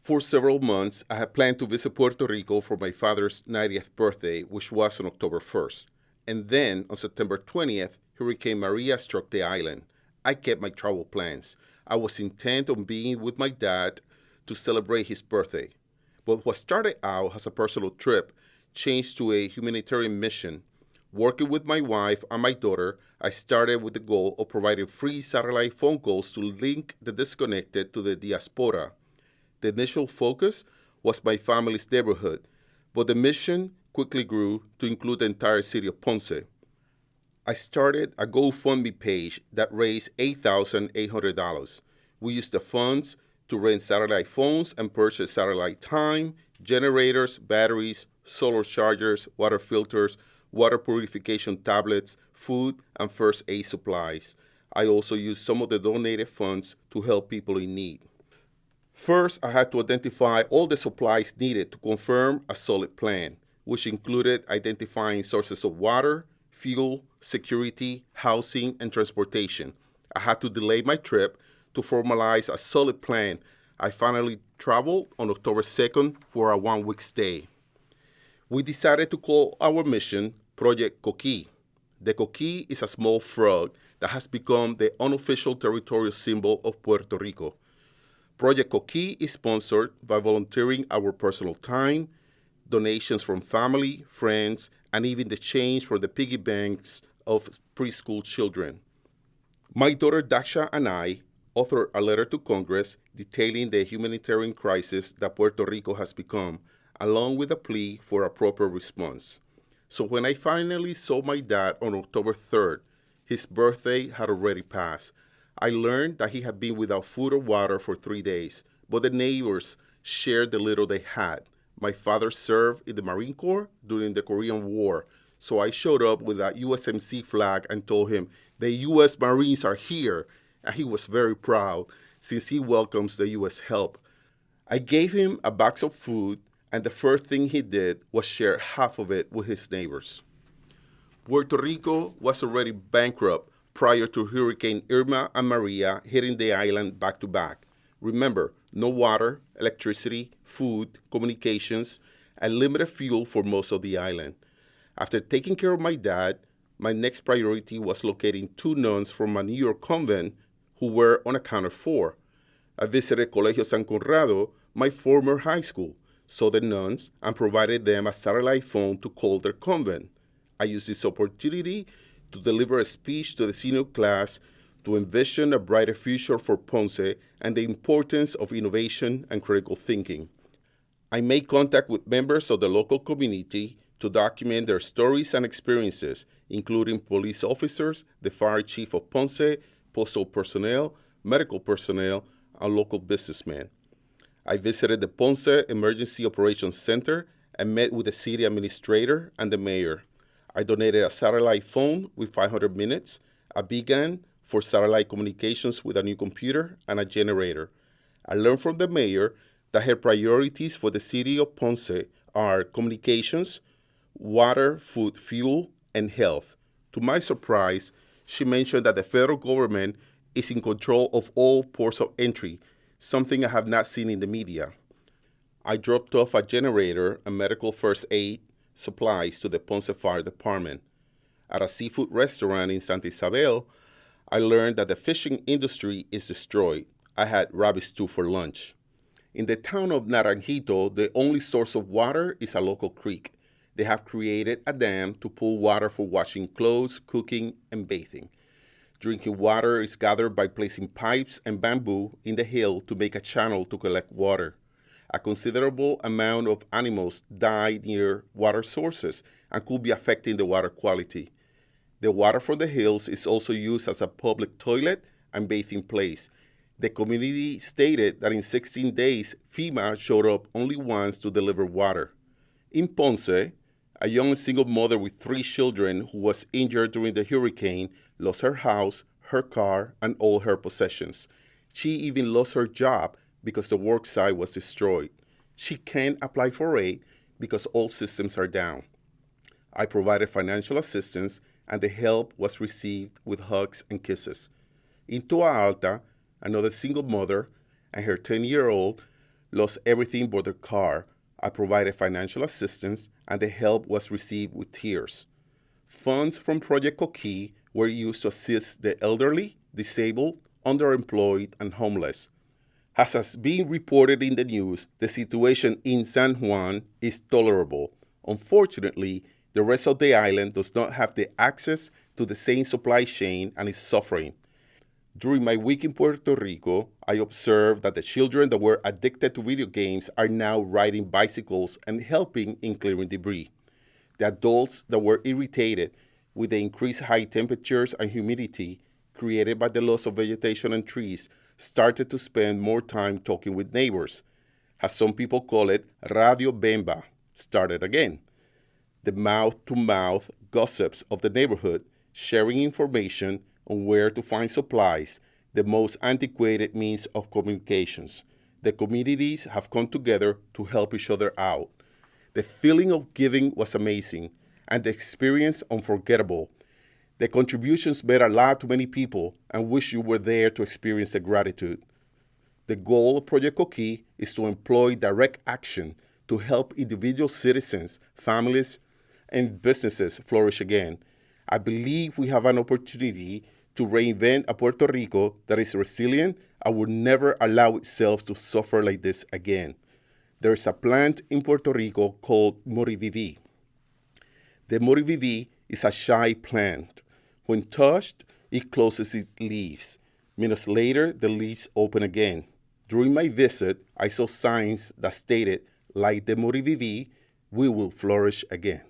For several months, I had planned to visit Puerto Rico for my father's 90th birthday, which was on October 1st. And then, on September 20th, Hurricane Maria struck the island. I kept my travel plans. I was intent on being with my dad to celebrate his birthday. But what started out as a personal trip changed to a humanitarian mission. Working with my wife and my daughter, I started with the goal of providing free satellite phone calls to link the disconnected to the diaspora. The initial focus was my family's neighborhood, but the mission quickly grew to include the entire city of Ponce. I started a GoFundMe page that raised $8,800. We used the funds to rent satellite phones and purchase satellite time, generators, batteries, solar chargers, water filters, water purification tablets, food, and first aid supplies. I also used some of the donated funds to help people in need. First, I had to identify all the supplies needed to confirm a solid plan, which included identifying sources of water, fuel, security, housing, and transportation. I had to delay my trip to formalize a solid plan. I finally traveled on October 2nd for a one-week stay. We decided to call our mission Project Coqui. The coqui is a small frog that has become the unofficial territorial symbol of Puerto Rico. Project Coqui is sponsored by volunteering our personal time, donations from family, friends, and even the change from the piggy banks of preschool children. My daughter Daksha and I authored a letter to Congress detailing the humanitarian crisis that Puerto Rico has become, along with a plea for a proper response. So when I finally saw my dad on October 3rd, his birthday had already passed. I learned that he had been without food or water for 3 days, but the neighbors shared the little they had. My father served in the Marine Corps during the Korean War, so I showed up with a USMC flag and told him, "The U.S. Marines are here," and he was very proud since he welcomes the U.S. help. I gave him a box of food, and the first thing he did was share half of it with his neighbors. Puerto Rico was already bankrupt prior to Hurricane Irma and Maria hitting the island back to back. Remember, no water, electricity, food, communications, and limited fuel for most of the island. After taking care of my dad, my next priority was locating 2 nuns from a New York convent who were unaccounted for. I visited Colegio San Conrado, my former high school, saw the nuns, and provided them a satellite phone to call their convent. I used this opportunity to deliver a speech to the senior class to envision a brighter future for Ponce and the importance of innovation and critical thinking. I made contact with members of the local community to document their stories and experiences, including police officers, the fire chief of Ponce, postal personnel, medical personnel, and local businessmen. I visited the Ponce Emergency Operations Center and met with the city administrator and the mayor. I donated a satellite phone with 500 minutes, a beacon for satellite communications with a new computer, and a generator. I learned from the mayor that her priorities for the city of Ponce are communications, water, food, fuel, and health. To my surprise, she mentioned that the federal government is in control of all ports of entry, something I have not seen in the media. I dropped off a generator and medical first aid supplies to the Ponce Fire Department. At a seafood restaurant in Santa Isabel, I learned that the fishing industry is destroyed. I had rabbit stew for lunch. In the town of Naranjito, the only source of water is a local creek. They have created a dam to pull water for washing clothes, cooking, and bathing. Drinking water is gathered by placing pipes and bamboo in the hill to make a channel to collect water. A considerable amount of animals die near water sources and could be affecting the water quality. The water from the hills is also used as a public toilet and bathing place. The community stated that in 16 days, FEMA showed up only once to deliver water. In Ponce, a young single mother with 3 children who was injured during the hurricane lost her house, her car, and all her possessions. She even lost her job because the work site was destroyed. She can't apply for aid because all systems are down. I provided financial assistance, and the help was received with hugs and kisses. In Toa Alta, another single mother and her 10-year-old lost everything but their car, I provided financial assistance, and the help was received with tears. Funds from Project Coqui were used to assist the elderly, disabled, underemployed, and homeless. As has been reported in the news, the situation in San Juan is tolerable. Unfortunately, the rest of the island does not have the access to the same supply chain and is suffering. During my week in Puerto Rico, I observed that the children that were addicted to video games are now riding bicycles and helping in clearing debris. The adults that were irritated with the increased high temperatures and humidity created by the loss of vegetation and trees started to spend more time talking with neighbors. As some people call it, Radio Bemba started again. The mouth-to-mouth gossips of the neighborhood, sharing information on where to find supplies, the most antiquated means of communications. The communities have come together to help each other out. The feeling of giving was amazing, and the experience unforgettable. The contributions meant a lot to many people, and wish you were there to experience the gratitude. The goal of Project Coqui is to employ direct action to help individual citizens, families, and businesses flourish again. I believe we have an opportunity to reinvent a Puerto Rico that is resilient and will never allow itself to suffer like this again. There is a plant in Puerto Rico called morivivi. The morivivi is a shy plant. When touched, it closes its leaves. Minutes later, the leaves open again. During my visit, I saw signs that stated, like the morivivi, we will flourish again.